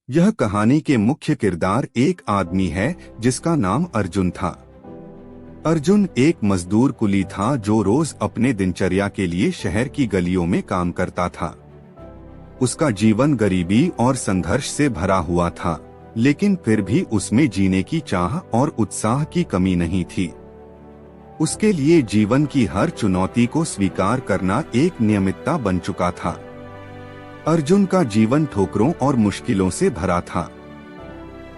यह कहानी के मुख्य किरदार एक आदमी है जिसका नाम अर्जुन था। अर्जुन एक मजदूर कुली था जो रोज अपने दिनचर्या के लिए शहर की गलियों में काम करता था। उसका जीवन गरीबी और संघर्ष से भरा हुआ था, लेकिन फिर भी उसमें जीने की चाह और उत्साह की कमी नहीं थी। उसके लिए जीवन की हर चुनौती को स्वीकार करना एक नियमितता बन चुका था। अर्जुन का जीवन ठोकरों और मुश्किलों से भरा था,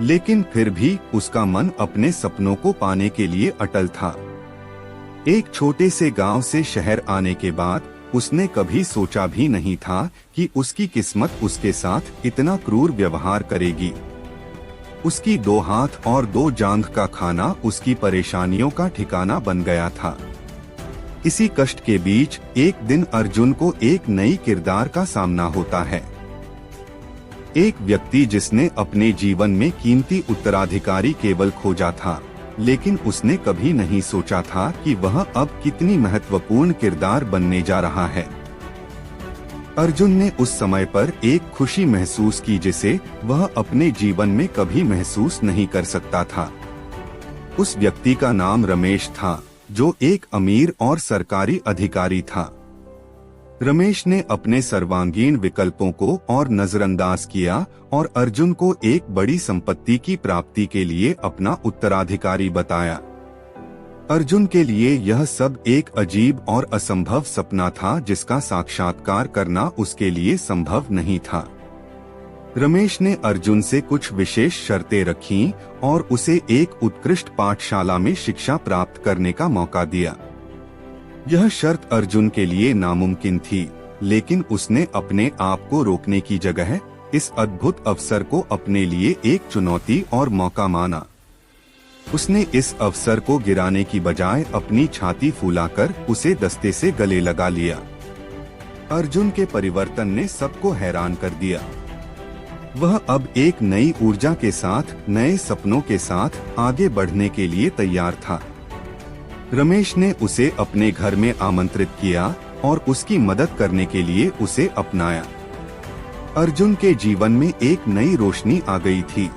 लेकिन फिर भी उसका मन अपने सपनों को पाने के लिए अटल था। एक छोटे से गांव से शहर आने के बाद उसने कभी सोचा भी नहीं था कि उसकी किस्मत उसके साथ इतना क्रूर व्यवहार करेगी। उसकी 2 हाथ और 2 जांघ का खाना उसकी परेशानियों का ठिकाना बन गया था। इसी कष्ट के बीच एक दिन अर्जुन को एक नई किरदार का सामना होता है। एक व्यक्ति जिसने अपने जीवन में कीमती उत्तराधिकारी केवल खोजा था, लेकिन उसने कभी नहीं सोचा था कि वह अब कितनी महत्वपूर्ण किरदार बनने जा रहा है। अर्जुन ने उस समय पर एक खुशी महसूस की जिसे वह अपने जीवन में कभी महसूस नहीं कर सकता था। उस व्यक्ति का नाम रमेश था, जो एक अमीर और सरकारी अधिकारी था। रमेश ने अपने सर्वांगीण विकल्पों को और नजरअंदाज किया और अर्जुन को एक बड़ी संपत्ति की प्राप्ति के लिए अपना उत्तराधिकारी बताया। अर्जुन के लिए यह सब एक अजीब और असंभव सपना था जिसका साक्षात्कार करना उसके लिए संभव नहीं था। रमेश ने अर्जुन से कुछ विशेष शर्तें रखीं और उसे एक उत्कृष्ट पाठशाला में शिक्षा प्राप्त करने का मौका दिया। यह शर्त अर्जुन के लिए नामुमकिन थी, लेकिन उसने अपने आप को रोकने की जगह इस अद्भुत अवसर को अपने लिए एक चुनौती और मौका माना। उसने इस अवसर को गिराने की बजाय अपनी छाती फूलाकर उसे दस्ते से गले लगा लिया। अर्जुन के परिवर्तन ने सबको हैरान कर दिया। वह अब एक नई ऊर्जा के साथ, नए सपनों के साथ आगे बढ़ने के लिए तैयार था। रमेश ने उसे अपने घर में आमंत्रित किया और उसकी मदद करने के लिए उसे अपनाया। अर्जुन के जीवन में एक नई रोशनी आ गई थी।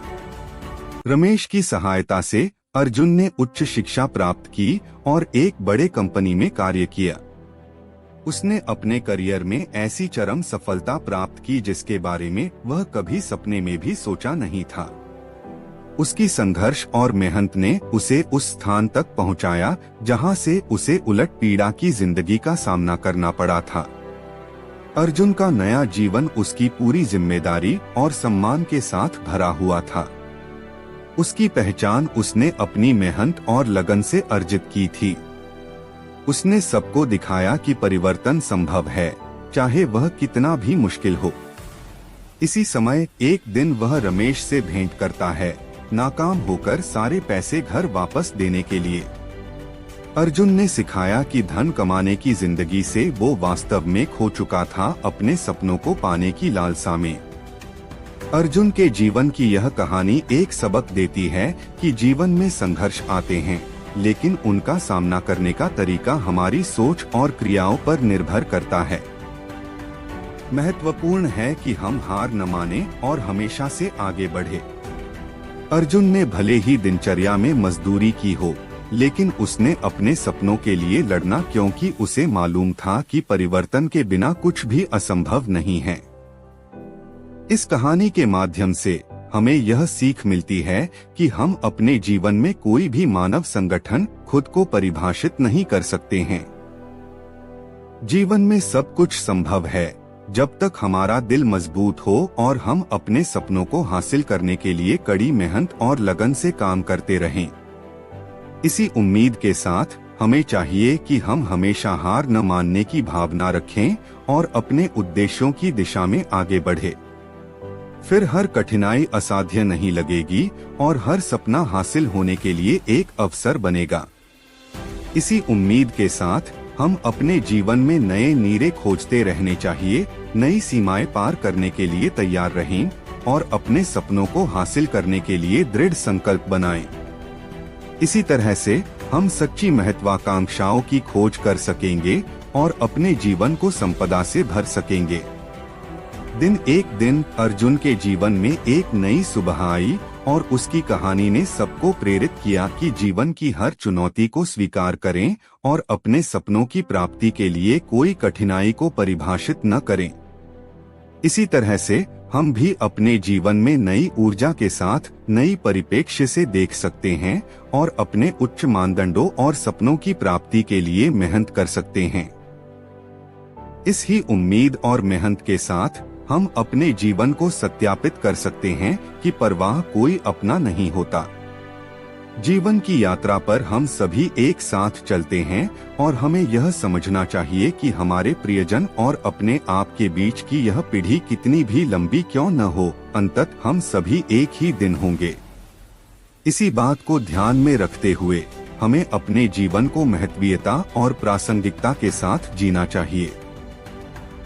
रमेश की सहायता से अर्जुन ने उच्च शिक्षा प्राप्त की और एक बड़े कंपनी में कार्य किया। उसने अपने करियर में ऐसी चरम सफलता प्राप्त की जिसके बारे में वह कभी सपने में भी सोचा नहीं था। उसकी संघर्ष और मेहनत ने उसे उस स्थान तक पहुंचाया जहां से उसे उलट पीड़ा की जिंदगी का सामना करना पड़ा था। अर्जुन का नया जीवन उसकी पूरी जिम्मेदारी और सम्मान के साथ भरा हुआ था। उसकी पहचान उसने अपनी मेहनत और लगन से अर्जित की थी। उसने सबको दिखाया कि परिवर्तन संभव है, चाहे वह कितना भी मुश्किल हो। इसी समय एक दिन वह रमेश से भेंट करता है, नाकाम होकर सारे पैसे घर वापस देने के लिए। अर्जुन ने सिखाया कि धन कमाने की जिंदगी से वो वास्तव में खो चुका था अपने सपनों को पाने की लालसा में। अर्जुन के जीवन की यह कहानी एक सबक देती है कि जीवन में संघर्ष आते हैं, लेकिन उनका सामना करने का तरीका हमारी सोच और क्रियाओं पर निर्भर करता है। महत्वपूर्ण है कि हम हार न माने और हमेशा से आगे बढ़े। अर्जुन ने भले ही दिनचर्या में मजदूरी की हो, लेकिन उसने अपने सपनों के लिए लड़ना, क्योंकि उसे मालूम था कि परिवर्तन के बिना कुछ भी असंभव नहीं है। इस कहानी के माध्यम से हमें यह सीख मिलती है कि हम अपने जीवन में कोई भी मानव संगठन खुद को परिभाषित नहीं कर सकते हैं। जीवन में सब कुछ संभव है जब तक हमारा दिल मजबूत हो और हम अपने सपनों को हासिल करने के लिए कड़ी मेहनत और लगन से काम करते रहें। इसी उम्मीद के साथ हमें चाहिए कि हम हमेशा हार न मानने की भावना रखें और अपने उद्देश्यों की दिशा में आगे बढ़े। फिर हर कठिनाई असाध्य नहीं लगेगी और हर सपना हासिल होने के लिए एक अवसर बनेगा। इसी उम्मीद के साथ हम अपने जीवन में नए नीरे खोजते रहने चाहिए, नई सीमाएं पार करने के लिए तैयार रहें और अपने सपनों को हासिल करने के लिए दृढ़ संकल्प बनाएं। इसी तरह से हम सच्ची महत्वाकांक्षाओं की खोज कर सकेंगे और अपने जीवन को संपदा से भर सकेंगे। एक दिन अर्जुन के जीवन में एक नई सुबह आई और उसकी कहानी ने सबको प्रेरित किया कि जीवन की हर चुनौती को स्वीकार करें और अपने सपनों की प्राप्ति के लिए कोई कठिनाई को परिभाषित न करें। इसी तरह से हम भी अपने जीवन में नई ऊर्जा के साथ नई परिप्रेक्ष्य से देख सकते हैं और अपने उच्च मानदंडों और सपनों की प्राप्ति के लिए मेहनत कर सकते हैं। इस ही उम्मीद और मेहनत के साथ हम अपने जीवन को सत्यापित कर सकते हैं कि परवाह कोई अपना नहीं होता। जीवन की यात्रा पर हम सभी एक साथ चलते हैं और हमें यह समझना चाहिए कि हमारे प्रियजन और अपने आप के बीच की यह पीढ़ी कितनी भी लंबी क्यों न हो, अंततः हम सभी एक ही दिन होंगे। इसी बात को ध्यान में रखते हुए हमें अपने जीवन को महत्वहीनता और प्रासंगिकता के साथ जीना चाहिए।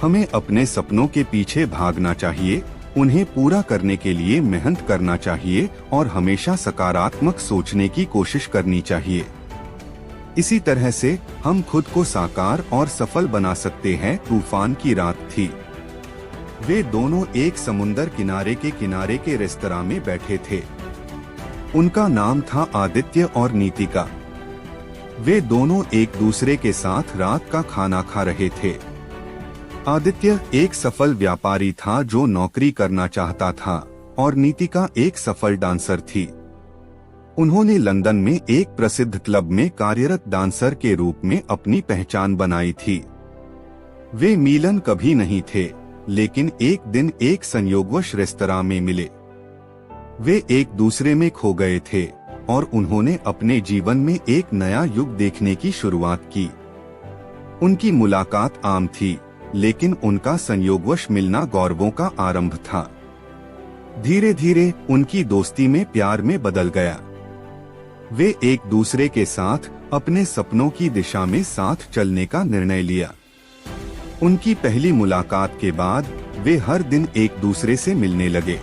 हमें अपने सपनों के पीछे भागना चाहिए, उन्हें पूरा करने के लिए मेहनत करना चाहिए और हमेशा सकारात्मक सोचने की कोशिश करनी चाहिए। इसी तरह से हम खुद को साकार और सफल बना सकते हैं। तूफान की रात थी। वे दोनों एक समुंदर किनारे के रेस्तरां में बैठे थे। उनका नाम था आदित्य और नीतिका। वे दोनों एक दूसरे के साथ रात का खाना खा रहे थे। आदित्य एक सफल व्यापारी था जो नौकरी करना चाहता था और नीतिका एक सफल डांसर थी। उन्होंने लंदन में एक प्रसिद्ध क्लब में कार्यरत डांसर के रूप में अपनी पहचान बनाई थी। वे मिलन कभी नहीं थे, लेकिन एक दिन एक संयोगवश रेस्तरां में मिले। वे एक दूसरे में खो गए थे और उन्होंने अपने जीवन में एक नया युग देखने की शुरुआत की। उनकी मुलाकात आम थी, लेकिन उनका संयोगवश मिलना गौरवों का आरंभ था। धीरे धीरे उनकी दोस्ती में प्यार में बदल गया। वे एक दूसरे के साथ अपने सपनों की दिशा में साथ चलने का निर्णय लिया। उनकी पहली मुलाकात के बाद वे हर दिन एक दूसरे से मिलने लगे।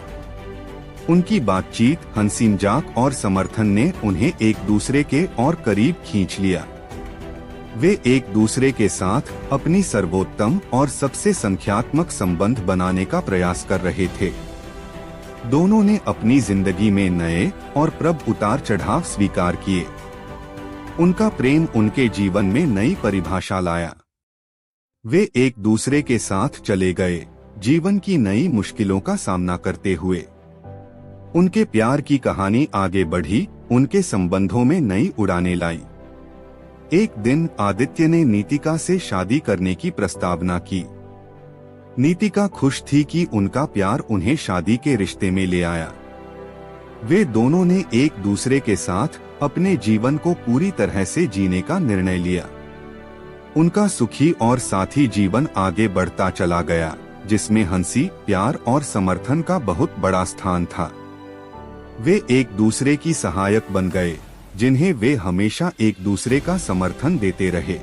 उनकी बातचीत, हंसी मजाक और समर्थन ने उन्हें एक दूसरे के और करीब खींच लिया। वे एक दूसरे के साथ अपनी सर्वोत्तम और सबसे संख्यात्मक संबंध बनाने का प्रयास कर रहे थे। दोनों ने अपनी जिंदगी में नए और प्रबल उतार चढ़ाव स्वीकार किए। उनका प्रेम उनके जीवन में नई परिभाषा लाया। वे एक दूसरे के साथ चले गए, जीवन की नई मुश्किलों का सामना करते हुए। उनके प्यार की कहानी आगे बढ़ी, उनके संबंधों में नई उड़ानें लाई। एक दिन आदित्य ने नीतिका से शादी करने की प्रस्तावना की। नीतिका खुश थी कि उनका प्यार उन्हें शादी के रिश्ते में ले आया। वे दोनों ने एक दूसरे के साथ अपने जीवन को पूरी तरह से जीने का निर्णय लिया। उनका सुखी और साथी जीवन आगे बढ़ता चला गया, जिसमें हंसी, प्यार और समर्थन का बहुत बड़ा स्थान था। वे एक दूसरे की सहायक बन गए, जिन्हें वे हमेशा एक दूसरे का समर्थन देते रहे।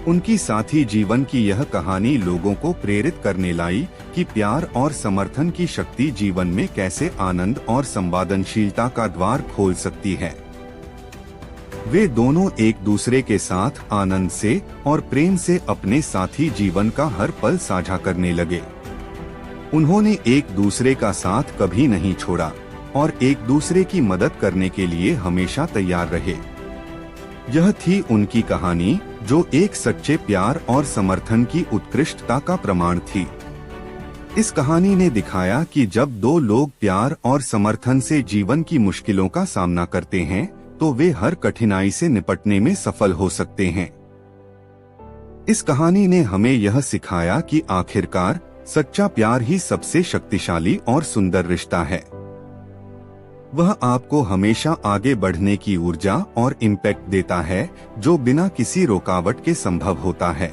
उनकी साथी जीवन की यह कहानी लोगों को प्रेरित करने लाई कि प्यार और समर्थन की शक्ति जीवन में कैसे आनंद और संवेदनशीलता का द्वार खोल सकती है। वे दोनों एक दूसरे के साथ आनंद से और प्रेम से अपने साथी जीवन का हर पल साझा करने लगे। उन्होंने एक दूसरे का साथ कभी नहीं छोड़ा और एक दूसरे की मदद करने के लिए हमेशा तैयार रहे। यह थी उनकी कहानी, जो एक सच्चे प्यार और समर्थन की उत्कृष्टता का प्रमाण थी। इस कहानी ने दिखाया कि जब दो लोग प्यार और समर्थन से जीवन की मुश्किलों का सामना करते हैं, तो वे हर कठिनाई से निपटने में सफल हो सकते हैं। इस कहानी ने हमें यह सिखाया कि आखिरकार सच्चा प्यार ही सबसे शक्तिशाली और सुंदर रिश्ता है। वह आपको हमेशा आगे बढ़ने की ऊर्जा और इम्पैक्ट देता है, जो बिना किसी रुकावट के संभव होता है।